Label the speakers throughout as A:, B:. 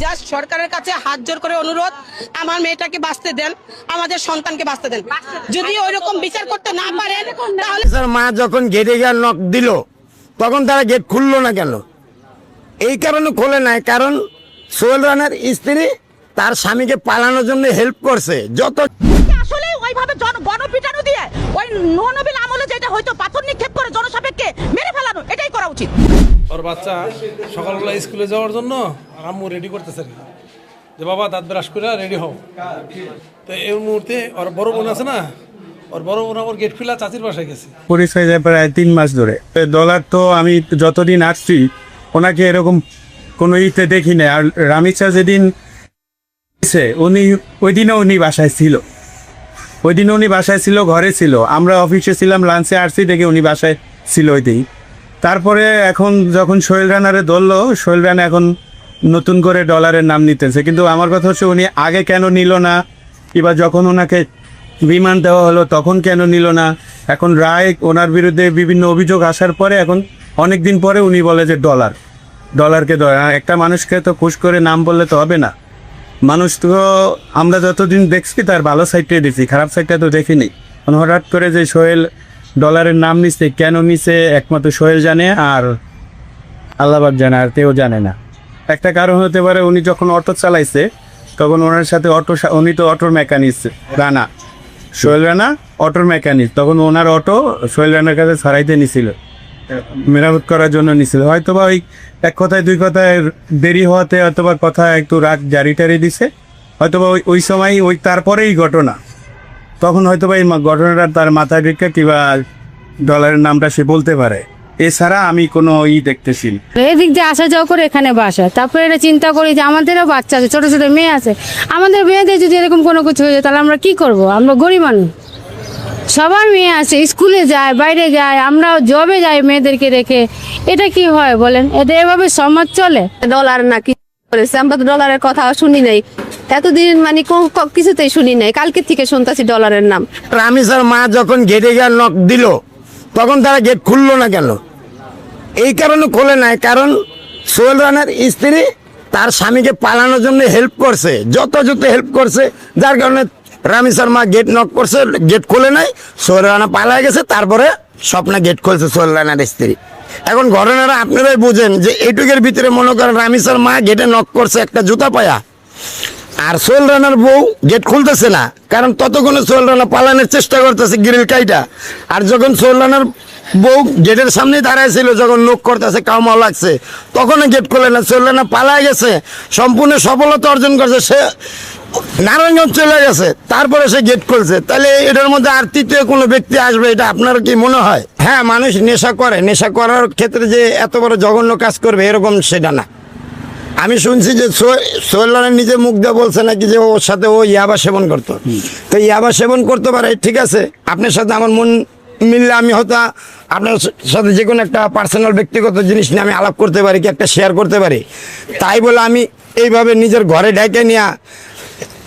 A: Just সরকারের কাছে হাত জোর করে অনুরোধ, আমার মেয়েটাকে বাঁচতে দেন, আমাদের সন্তানকে বাঁচতে দেন। যদি ওইরকম বিচার করতে না পারেন তাহলে
B: স্যার মা যখন গেটে গিয়ে নক দিল তখন তারা গেট খুললো না কেন? এই কারণে খোলে নাই, কারণ সোহেল রানার স্ত্রী তার স্বামীকে পালানোর জন্য হেল্প করছে। যত
C: আসলে ওইভাবে গণপিটানো দিয়ে ওই নবীর আমলে যেটা হয়তো পাথর নিক্ষেপ করে জনসাপেক্ষে মেরে ফেলানো, এটাই করা উচিত।
D: ওর বাচ্চা সকালবেলা স্কুলে যাওয়ার জন্য আম্মু রেডি করতেছে যে বাবা দাঁত ব্রাশ করে রেডি হও। তো এই মুহূর্তে ওর বড় বোন আছে না, ওর বড় বোন আমার গেট খুলে চাচির বাসায় গেছে।
E: পরিচয় যায় প্রায় 3 মাস ধরে। ডলার তো আমি যতদিন আসছি ওনাকে এরকম কোনো ইতে দেখি না। আর রামিচা যেদিন উনি ওই দিনও উনি বাসায় ছিল, ঘরে ছিল। আমরা অফিসে ছিলাম, লাঞ্চে আসছি দেখে উনি বাসায় ছিল ওই দিন। তারপরে এখন যখন সোহেল রানারে ধরলো, সোহেল রানা এখন নতুন করে ডলারের নাম নিতেছে। কিন্তু আমার কথা হচ্ছে উনি আগে কেন নিল না, কিংবা যখন ওনাকে রিমান্ড দেওয়া হলো তখন কেন নিল না? এখন রায় ওনার বিরুদ্ধে বিভিন্ন অভিযোগ আসার পরে এখন অনেক দিন পরে উনি বলে যে ডলারকে একটা মানুষকে তো খুশ করে নাম বললে তো হবে না। মানুষ তো আমরা যতদিন দেখছি তার ভালো সাইডটাই দেখছি, খারাপ সাইডটা তো দেখিনি। হঠাৎ করে যে সোহেল ডলারের নাম নিচ্ছে, কেন নিচ্ছে একমাত্র সোহেল জানে আর আল্লাহবাক জানে, আর কেউ জানে না। একটা কারণ হতে পারে উনি যখন অটো চালাইছে তখন ওনার সাথে উনি তো অটোর মেকানিক রানা, সোহেল রানা অটোর মেকানিক, তখন ওনার অটো সোহেল রানার কাছে ছাড়াইতে নিছিল, মেরামত করার জন্য নিছিল। হয়তোবা ওই এক কথায় দুই কথায় দেরি হওয়াতে হয়তোবা কথা একটু রাগ জারি টারি দিছে, হয়তোবা ওই সময় ওই তারপরেই ঘটনা, তখন হয়তোবা এই ঘটনাটা তার মাথায় রেখে কিংবা ডলারের নামটা সে বলতে পারে। এছাড়া আমি কোনো দেখতেছি না।
F: এদিক দিয়ে আসা যাওয়া করে এখানে বাসা, তারপরে এটা চিন্তা করি যে আমাদেরও বাচ্চা আছে, ছোট ছোট মেয়ে আছে, আমাদের মেয়েদের যদি এরকম কোনো কিছু হয়ে যায় তাহলে আমরা কি করব? আমরা গরিব মানুষ, সবার মেয়ে আছে, স্কুলে যায়, বাইরে যায়, আমরাও জবে যাই মেয়েদেরকে রেখে। এটা কি হয় বলেন? এটা এভাবে সমাজ চলে?
G: ডলার নাকি করেছে, আমরা তো ডলারের কথা শুনি নাই এতদিন, মানে কিছুতেই শুনি নাই, কালকে থেকে শুনতেছি ডলারের নাম।
B: রামিসার মা যখন গেটে গিয়ে নক দিল তখন তারা গেট খুললো না কেন? এই কারণে খোলে নাই, কারণ সোহেল রানার স্ত্রী তার স্বামীকে পালানোর জন্য হেল্প করছে, যথাযথ হেল্প করছে, যার কারণে রামিসার মা গেট নক করছে, গেট খোলে নাই, সোহেল রানা পালায় গেছে, তারপরে স্বপ্না গেট খুলছে সোহেল রানার স্ত্রী। এখন ঘটনাটা আপনারাই বুঝেন যে এইটুকের ভিতরে মনে করেন রামিসার মা গেটে নক করছে একটা জুতা পায়া, আর সোহেল রানার বউ গেট খুলতেছে না, কারণ ততক্ষণে সোহেল রানা পালানোর চেষ্টা করতেছে গ্রিল কাইটা। আর যখন সোহেল রানার বউ গেটের সামনে দাঁড়াইছিল, যখন নোক করতেছে কাউমাও লাগছে, তখন গেট খোলে না, সোহেল রানা পালায় গেছে, সম্পূর্ণ সফলতা অর্জন করছে, সে নারায়ণগঞ্জ চলে গেছে, তারপরে সে গেট খুলছে। তাহলে এটার মধ্যে আর তৃতীয় কোনো ব্যক্তি আসবে, এটা আপনার কি মনে হয়? হ্যাঁ, মানুষ নেশা করে, নেশা করার ক্ষেত্রে যে এত বড় জঘন্য কাজ করবে এরকম সেটা না। আমি শুনছি যে সোহেল রানা নিজে মুখ দিয়ে বলছে নাকি যে ওর সাথে ও ইয়াবা সেবন করতো। তো ইয়াবা সেবন করতে পারে, ঠিক আছে, আপনার সাথে আমার মন মিললে আমি হয়তো আপনার সাথে যে কোনো একটা পার্সোনাল ব্যক্তিগত জিনিস নিয়ে আমি আলাপ করতে পারি, কি একটা শেয়ার করতে পারি। তাই বলে আমি এইভাবে নিজের ঘরে ডেকে নিয়ে,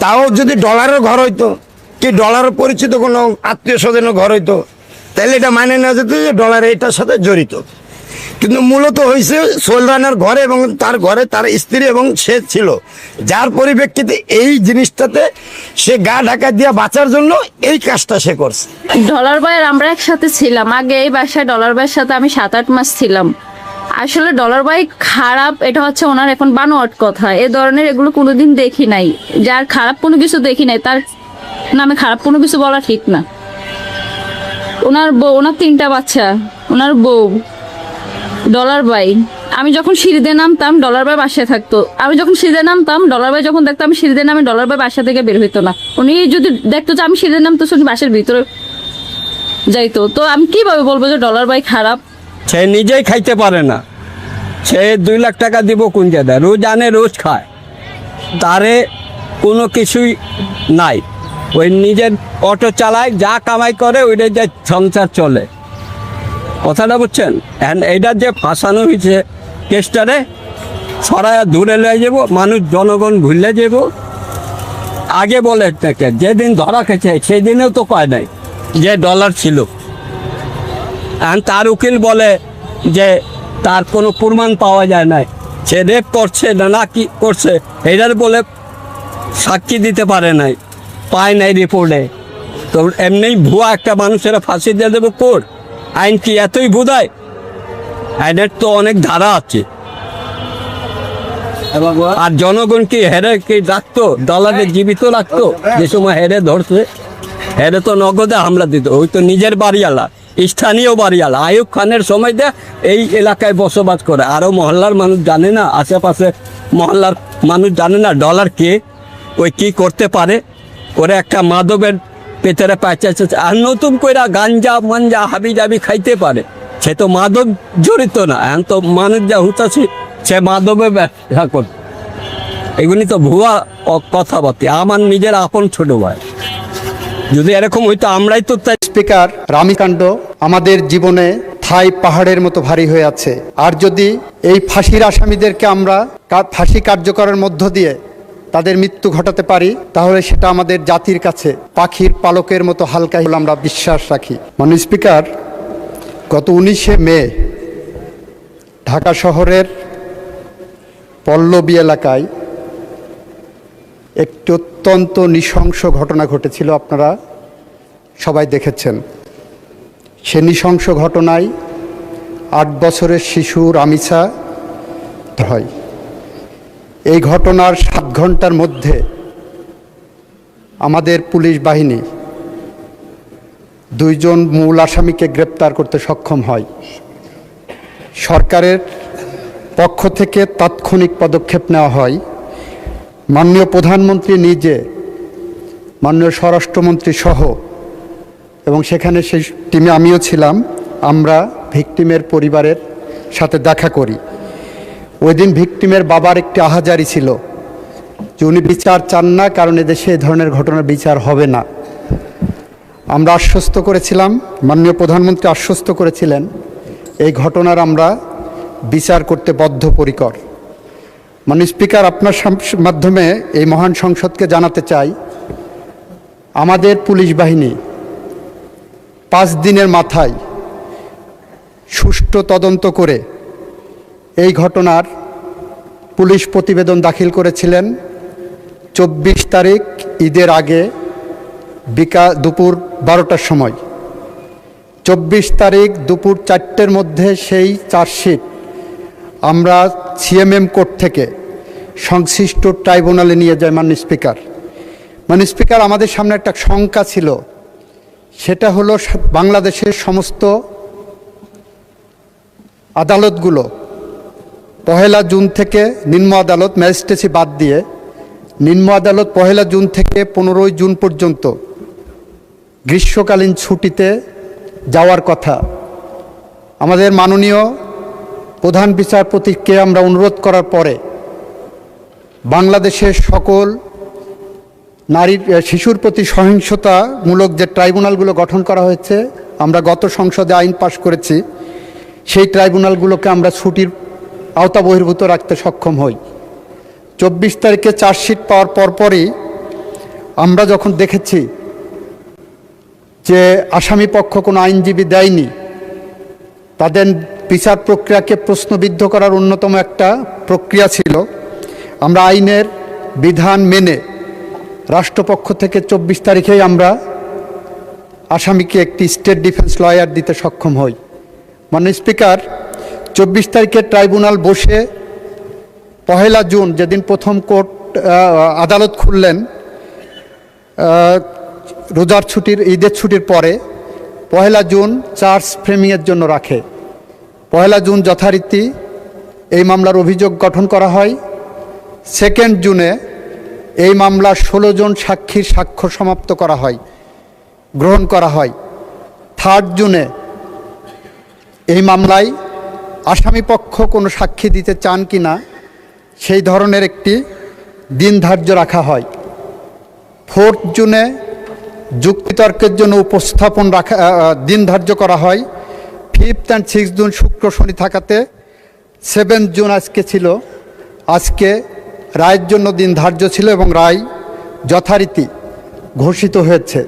B: তাও যদি ডলারের ঘর হইতো, কি ডলারের পরিচিত কোনো আত্মীয় স্বজনের ঘর হইতো, তাহলে এটা মানে নেওয়া যেত যে ডলার এটার সাথে জড়িত। কিন্তু মূলত হয়েছে সোহেল রানার ঘরে এবং তার ঘরে তার স্ত্রী এবং সে ছিল, যার পরিপ্রেক্ষিতে এই জিনিসটাতে সে গা ঢাকা দিয়ে বাঁচার জন্য এই কাজটা সে করছে।
H: ডলার ভাইয়ের আমরা একসাথে ছিলাম, আগে এই বাসায় ডলার ভাইয়ের সাথে আমি 7-8 মাস ছিলাম। আসলে ডলার ভাই খারাপ, এটা হচ্ছে ওনার এখন বানোয়াট কথা, এ ধরনের এগুলো কোনোদিন দেখি নাই। যার খারাপ কোনো কিছু দেখি নাই তার নামে খারাপ কোনো কিছু বলা ঠিক না। ওনার বউ, ওনার 3টা বাচ্চা, ওনার বউ, ডলার ভাই। আমি যখন সিঁড়িতে নামতাম ডলার ভাই বাসায় থাকতো, আমি যখন সিঁড়িতে নামতাম ডলার ভাই যখন দেখতো আমি সিঁড়িতে নামে, ডলার ভাই বাসা থেকে বের হইতো না। উনি যদি দেখতো যে আমি সিঁড়িতে নামতো, উনি বাসার ভিতরে যাইতো। তো আমি কিভাবে বলবো যে ডলার ভাই খারাপ?
I: সে নিজেই খাইতে পারে না, সে 2 লাখ টাকা দিব কোন জায়গায়, রোজ আনে রোজ খায়, তারে কোনো কিছুই নাই। ওই নিজের অটো চালায়, যা কামাই করে ওইটাই যে সংসার চলে, কথাটা বুঝছেন? এইটার যে ফাঁসানো হয়েছে কেসটারে সরাইয়া দূরে লয়ে যাব, মানুষ জনগণ ভুলে যাব। আগে বলে থেকে যেদিন ধরা খেয়েছে সেই দিনেও তো কয় নাই যে ডলার ছিল। তার উকিল বলে যে তার কোনো প্রমাণ পাওয়া যায় নাই, সে রেপ করছে না কি করছে এটার বলে সাক্ষী দিতে পারে নাই, পায় নাই রিপোর্টে। তো এমনি ভুয়া একটা মানুষের ফাঁসি দিয়ে দেবে কোর্ট? আইন কি এতই ভুদায়? আইনের তো অনেক ধারা আছে। আর জনগণ কি হেরে কি রাখতো? ডলারে জীবিত রাখতো? যে সময় হেরে ধরছে, হেরে তো নগদে হামলা দিত। ওই তো নিজের বাড়িওয়ালা, স্থানীয় বাড়িওয়ালা আইয়ুব খানের সময় দিয়ে এই এলাকায় বসবাস করে। আরও মহল্লার মানুষ জানে না, আশেপাশে মহল্লার মানুষ জানে না ডলার কে, ওই কি করতে পারে। ওরা একটা মাদকের পেছনে পাইছে, আর নতুন করে গাঞ্জা মাঞ্জা হাবি জাবি খাইতে পারে। সে তো মাদক জড়িত না, এখন তো মানুষ যা হুতাছি সে মাদকে ব্যবসা করে। এগুলি তো ভুয়া কথাবার্তা। আমার নিজের আপন ছোট ভাই, যদি এরকম হইতো আমরাই তো তাই।
J: স্পিকার, রামিকাণ্ড আমাদের জীবনে থাই পাহাড়ের মতো ভারী হয়ে আছে। আর যদি এই ফাঁসির আসামিদেরকে আমরা ফাঁসি কার্যকরের মধ্য দিয়ে তাদের মৃত্যু ঘটাতে পারি, তাহলে সেটা আমাদের জাতির কাছে পাখির পালকের মতো হালকা হলে আমরা বিশ্বাস রাখি। মাননীয় স্পিকার, গত 19শে মে ঢাকা শহরের পল্লবী এলাকায় একটি অত্যন্ত নৃশংস ঘটনা ঘটেছিল, আপনারা সবাই দেখেছেন। সে নৃশংস ঘটনায় 8 বছরের শিশু রামিসা হয়। এই ঘটনার 7 ঘন্টার মধ্যে আমাদের পুলিশ বাহিনী 2 জন মূল আসামিকে গ্রেপ্তার করতে সক্ষম হয়। সরকারের পক্ষ থেকে তাৎক্ষণিক পদক্ষেপ নেওয়া হয়। মাননীয় প্রধানমন্ত্রী নিজে, মাননীয় স্বরাষ্ট্রমন্ত্রী সহ, এবং সেখানে সেই টিমে আমিও ছিলাম, আমরা ভিকটিমের পরিবারের সাথে দেখা করি। ওই দিন ভিকটিমের বাবার একটি আহাজারি ছিল যে উনি বিচার চান না, কারণ এদেশে এই ধরনের ঘটনার বিচার হবে না। আমরা আশ্বস্ত করেছিলাম, মাননীয় প্রধানমন্ত্রী আশ্বস্ত করেছিলেন, এই ঘটনার আমরা বিচার করতে বদ্ধপরিকর। মাননীয় স্পিকার, আপনার মাধ্যমে এই মহান সংসদকে জানাতে চাই, আমাদের পুলিশ বাহিনী 5 দিনের মাথায় সুষ্ঠু তদন্ত করে এই ঘটনার পুলিশ প্রতিবেদন দাখিল করেছিলেন 24 তারিখ ঈদের আগে দুপুর 12টার সময়। 24 তারিখ দুপুর 4টের মধ্যে সেই চার্জশিট আমরা সিএমএম কোর্ট থেকে সংশ্লিষ্ট ট্রাইব্যুনালে নিয়ে যাই। মাননীয় স্পিকার, মাননীয় স্পিকার, আমাদের সামনে একটা শঙ্কা ছিল, সেটা হলো বাংলাদেশের সমস্ত আদালতগুলো 1 জুন থেকে, নিম্ন আদালত ম্যাজিস্ট্রেসি বাদ দিয়ে নিম্ন আদালত 1 জুন থেকে 15 জুন পর্যন্ত গ্রীষ্মকালীন ছুটিতে যাওয়ার কথা। আমাদের মাননীয় প্রধান বিচারপতিকে আমরা অনুরোধ করার পরে বাংলাদেশের সকল নারীর শিশুর প্রতি সহিংসতামূলক যে ট্রাইব্যুনালগুলো গঠন করা হয়েছে, আমরা গত সংসদে আইন পাশ করেছি, সেই ট্রাইব্যুনালগুলোকে আমরা ছুটির আওতা বহির্ভূত রাখতে সক্ষম হই। 24 তারিখে চার্জশিট পাওয়ার পরপরই আমরা যখন দেখেছি যে আসামি পক্ষ কোনো আইনজীবী দেয়নি, তাদের বিচার প্রক্রিয়াকে প্রশ্নবিদ্ধ করার অন্যতম একটা প্রক্রিয়া ছিল, আমরা আইনের বিধান মেনে রাষ্ট্রপক্ষ থেকে 24 তারিখেই আমরা আসামিকে একটি স্টেট ডিফেন্স লয়ার দিতে সক্ষম হই। মাননীয় স্পিকার, 24 তারিখে ট্রাইব্যুনাল বসে 1 জুন যেদিন প্রথম কোর্ট আদালত খুললেন, রোজার ছুটির ঈদের ছুটির পরে 1 জুন চার্জ ফ্রেমিংয়ের জন্য রাখে। 1 জুন যথারীতি এই মামলার অভিযোগ গঠন করা হয়। 2 জুনে এই মামলার 16 জন সাক্ষীর সাক্ষ্য সমাপ্ত করা হয়, গ্রহণ করা হয়। 3 জুনে এই মামলায় আসামিপক্ষ কোনো সাক্ষী দিতে চান কি না সেই ধরনের একটি দিন ধার্য রাখা হয়। 4 জুনে যুক্তিতর্কের জন্য উপস্থাপন দিন ধার্য করা হয়। 5 and 6 জুন শুক্র শনি থাকাতে 7 জুন আজকে ছিল, আজকে রায়ের জন্য দিন ধার্য ছিল এবং রায় যথারীতি ঘোষিত হয়েছে।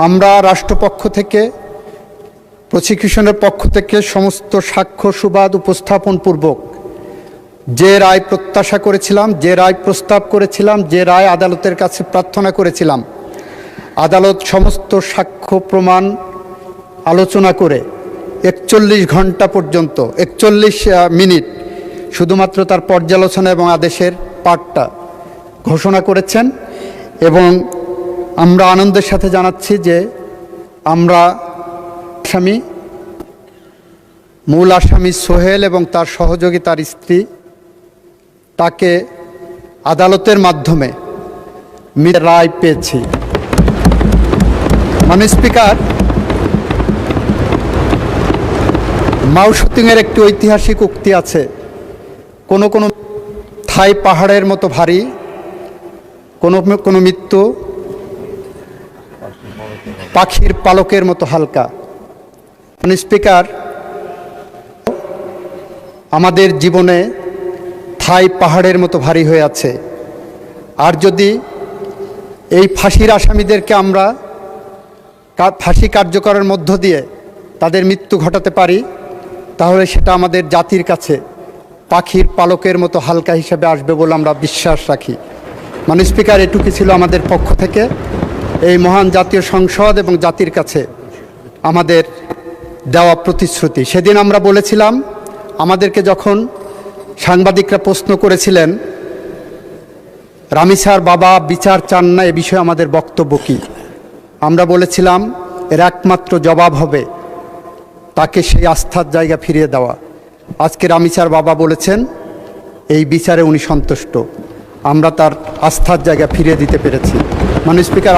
J: আমরা রাষ্ট্রপক্ষ থেকে, প্রসিকিউশনের পক্ষ থেকে সমস্ত সাক্ষ্য সুবাদ উপস্থাপন পূর্বক যে রায় প্রত্যাশা করেছিলাম, যে রায় প্রস্তাব করেছিলাম, যে রায় আদালতের কাছে প্রার্থনা করেছিলাম, আদালত সমস্ত সাক্ষ্য প্রমাণ আলোচনা করে 41 ঘন্টা পর্যন্ত 41 মিনিট শুধুমাত্র তার পর্যালোচনা এবং আদেশের পাঠটা ঘোষণা করেছেন। এবং আমরা আনন্দের সাথে জানাচ্ছি যে আমরা মূল আসামি সোহেল এবং তার সহযোগী তার স্ত্রী তাকে আদালতের মাধ্যমে রায় পেয়েছি। মাননীয় স্পিকার, মাও সেতুংয়ের একটি ঐতিহাসিক উক্তি আছে, কোনো কোনো থাই পাহাড়ের মতো ভারী, কোনো কোনো মৃত্যু পাখির পালকের মতো হালকা। মাননীয় স্পিকার, আমাদের জীবনে থাই পাহাড়ের মতো ভারী হয়ে আছে। আর যদি এই ফাঁসির আসামিদেরকে আমরা ফাঁসি কার্যকরের মধ্য দিয়ে তাদের মৃত্যু ঘটাতে পারি, তাহলে সেটা আমাদের জাতির কাছে পাখির পালকের মতো হালকা হিসেবে আসবে বলে আমরা বিশ্বাস রাখি। মাননীয় স্পিকার, এটুকুই ছিল আমাদের পক্ষ থেকে এই মহান জাতীয় সংসদ এবং জাতির কাছে আমাদের দেওয়া প্রতিশ্রুতি। সেদিন আমরা বলেছিলাম, আমাদেরকে যখন সাংবাদিকরা প্রশ্ন করেছিলেন রামিসার বাবা বিচার চান না, এ বিষয়ে আমাদের বক্তব্য কী, আমরা বলেছিলাম এর একমাত্র জবাব হবে তাকে সেই আস্থার জায়গা ফিরিয়ে দেওয়া। আজকে রামিসার বাবা বলেছেন এই বিচারে উনি সন্তুষ্ট, আমরা তার আস্থার জায়গা ফিরিয়ে দিতে পেরেছি। মাননীয় স্পিকার,